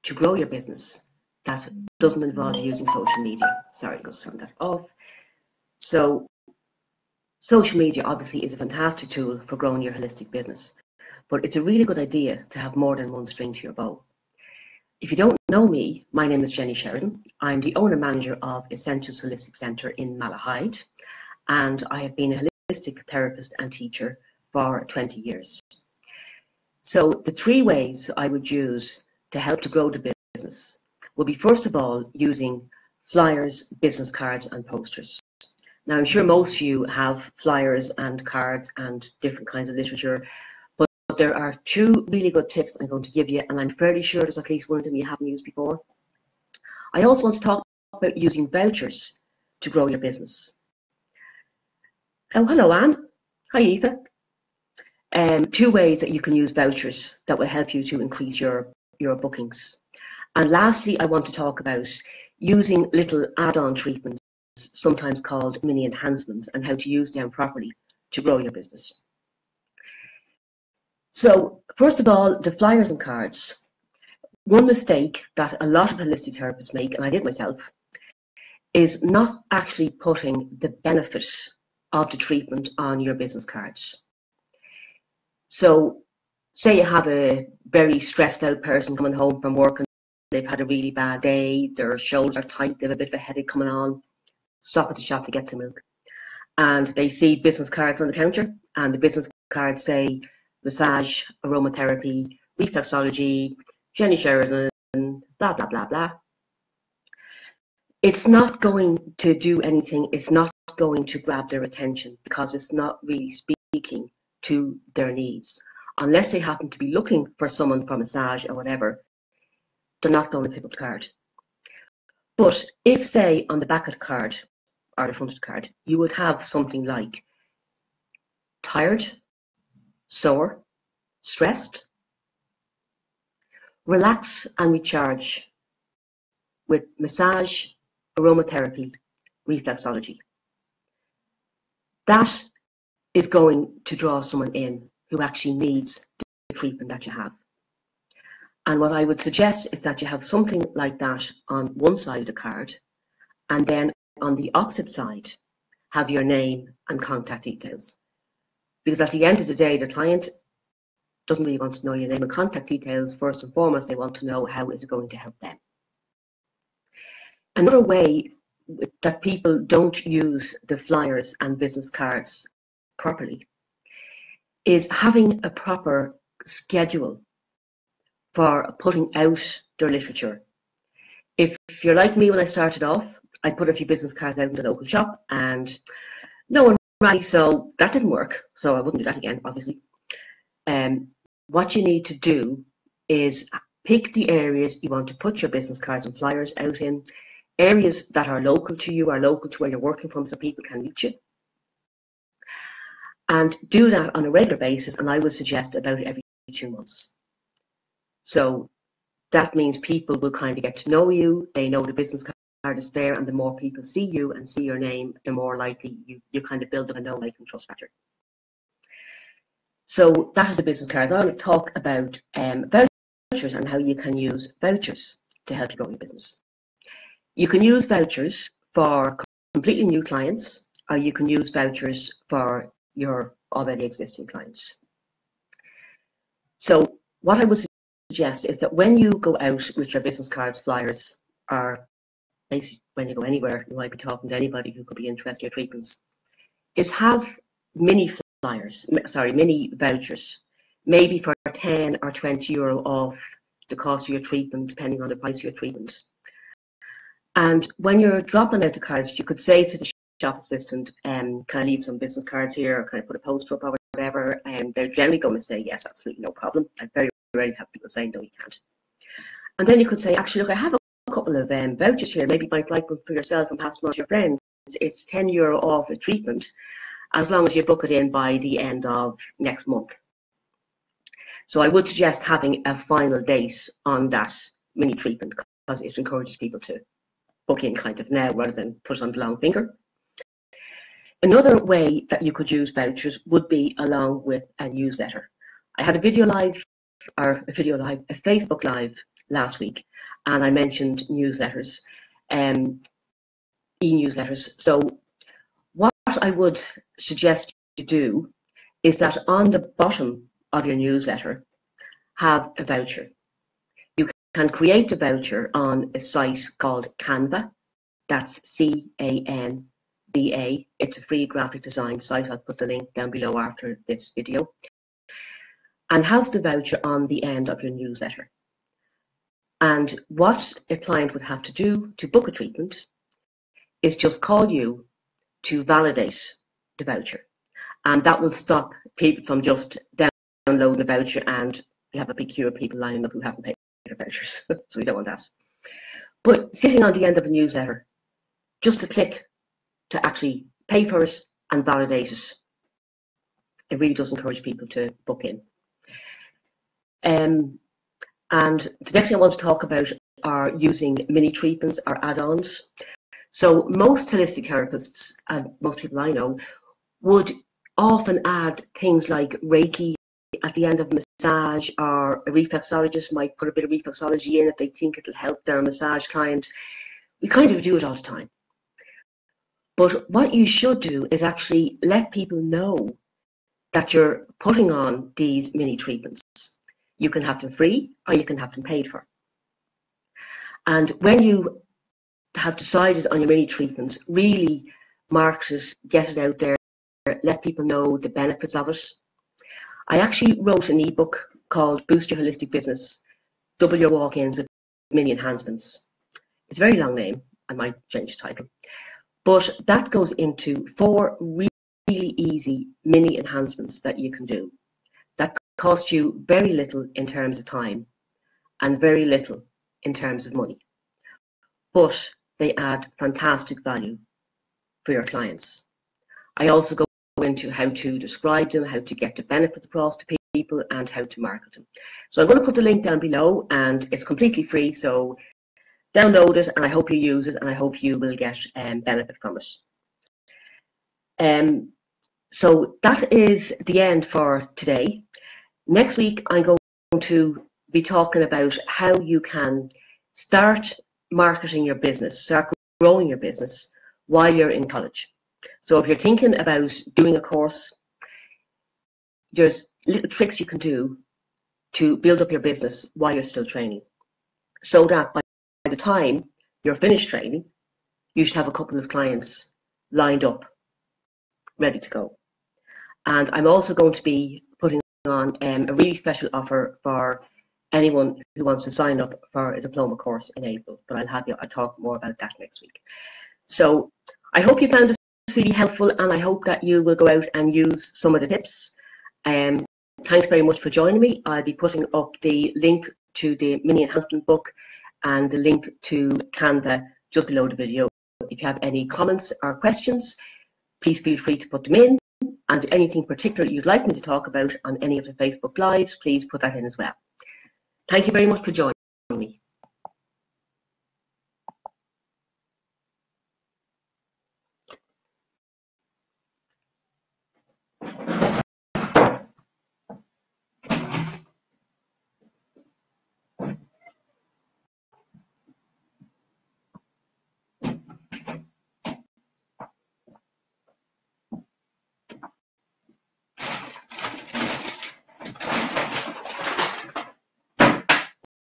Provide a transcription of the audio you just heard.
to grow your business that doesn't involve using social media. Sorry, I'm going to turn that off. So social media obviously is a fantastic tool for growing your holistic business, but it's a really good idea to have more than one string to your bow. If you don't know me, my name is Jenny Sheridan. I'm the owner-manager of Essentials Holistic Centre in Malahide, and I have been a holistic therapist and teacher for 20 years. So the 3 ways I would use to help to grow the business would be, first of all, using flyers, business cards and posters. Now, I'm sure most of you have flyers and cards and different kinds of literature, but there are 2 really good tips I'm going to give you, and I'm fairly sure there's at least one of them you haven't used before. I also want to talk about using vouchers to grow your business. Oh, hello, Anne. Hi, Eva. 2 ways that you can use vouchers that will help you to increase your bookings. And lastly, I want to talk about using little add-on treatments, sometimes called mini enhancements, and how to use them properly to grow your business. So first of all, the flyers and cards. One mistake that a lot of holistic therapists make, and I did myself, is not actually putting the benefit of the treatment on your business cards. So say you have a very stressed out person coming home from work and they've had a really bad day, their shoulders are tight, they have a bit of a headache coming on, stop at the shop to get some milk. And they see business cards on the counter, and the business cards say massage, aromatherapy, reflexology, Jenny Sheridan, blah, blah, blah, blah. It's not going to do anything, it's not going to grab their attention because it's not really speaking to their needs. Unless they happen to be looking for someone for massage or whatever, they're not going to pick up the card. But if, say, on the back of the card or the front of the card, you would have something like tired, sore, stressed, relax and recharge with massage, aromatherapy, reflexology. That is going to draw someone in who actually needs the treatment that you have. And what I would suggest is that you have something like that on one side of the card, and then on the opposite side, have your name and contact details. Because at the end of the day, the client doesn't really want to know your name and contact details. First and foremost, they want to know how is it going to help them. Another way that people don't use the flyers and business cards properly is having a proper schedule for putting out their literature. If you're like me when I started off, I put a few business cards out in the local shop and no one rang, so that didn't work. So I wouldn't do that again, obviously. What you need to do is pick the areas you want to put your business cards and flyers out in, areas that are local to you, are local to where you're working from, so people can reach you. And do that on a regular basis, and I would suggest about every 2 months. So that means people will kind of get to know you, they know the business card is there, and the more people see you and see your name, the more likely you kind of build up a know, like, and trust factor. So that is the business cards. I want to talk about vouchers and how you can use vouchers to help you grow your business. You can use vouchers for completely new clients, or you can use vouchers for your already existing clients. So what I would suggest is that when you go out with your business cards, flyers, or basically when you go anywhere, you might be talking to anybody who could be interested in your treatments, is have mini vouchers, maybe for 10 or 20 euro off the cost of your treatment, depending on the price of your treatment. And when you're dropping out the cards, you could say to the shop assistant, can I leave some business cards here, or can I put a poster up or whatever? And they're generally going to say, yes, absolutely, no problem. I very rarely have people say, no, you can't. And then you could say, actually, look, I have a couple of vouchers here. Maybe you might like them for yourself and pass them on to your friends. It's 10 euro off a treatment, as long as you book it in by the end of next month. So I would suggest having a final date on that mini treatment, because it encourages people to book in kind of now rather than put it on the long finger. Another way that you could use vouchers would be along with a newsletter. I had a video live or a video live, a Facebook live last week, and I mentioned newsletters, e-newsletters. So what I would suggest you do is that on the bottom of your newsletter, have a voucher. You can create a voucher on a site called Canva. That's Canva. It's a free graphic design site. I'll put the link down below after this video. And have the voucher on the end of your newsletter. And what a client would have to do to book a treatment is just call you to validate the voucher. And that will stop people from just downloading the voucher, and you have a big queue of people lining up who haven't paid their vouchers. So we don't want that. But sitting on the end of a newsletter, just a click to actually pay for it and validate it, it really does encourage people to book in. And the next thing I want to talk about are using mini treatments or add-ons. So most holistic therapists, and most people I know, would often add things like Reiki at the end of a massage, or a reflexologist might put a bit of reflexology in if they think it'll help their massage client. We kind of do it all the time. But what you should do is actually let people know that you're putting on these mini treatments. You can have them free or you can have them paid for. And when you have decided on your mini treatments, really market it, get it out there, let people know the benefits of it. I actually wrote an ebook called Boost Your Holistic Business, Double Your Walk-ins with Mini Enhancements. It's a very long name. I might change the title. But that goes into 4 really easy mini enhancements that you can do that cost you very little in terms of time and very little in terms of money. But they add fantastic value for your clients. I also go into how to describe them, how to get the benefits across to people, and how to market them. So I'm going to put the link down below, and it's completely free, so download it, and I hope you use it, and I hope you will get benefit from it. So that is the end for today. Next week, I'm going to be talking about how you can start marketing your business, start growing your business while you're in college. So if you're thinking about doing a course, there's little tricks you can do to build up your business while you're still training, so that by the time you're finished training, you should have a couple of clients lined up, ready to go. And I'm also going to be putting on a really special offer for anyone who wants to sign up for a diploma course in April, but I'll talk more about that next week. So I hope you found this really helpful, and I hope that you will go out and use some of the tips. Thanks very much for joining me. I'll be putting up the link to the mini enhancement book and the link to Canva just below the video. If you have any comments or questions, please feel free to put them in, and anything particular you'd like me to talk about on any of the Facebook Lives, please put that in as well. Thank you very much for joining.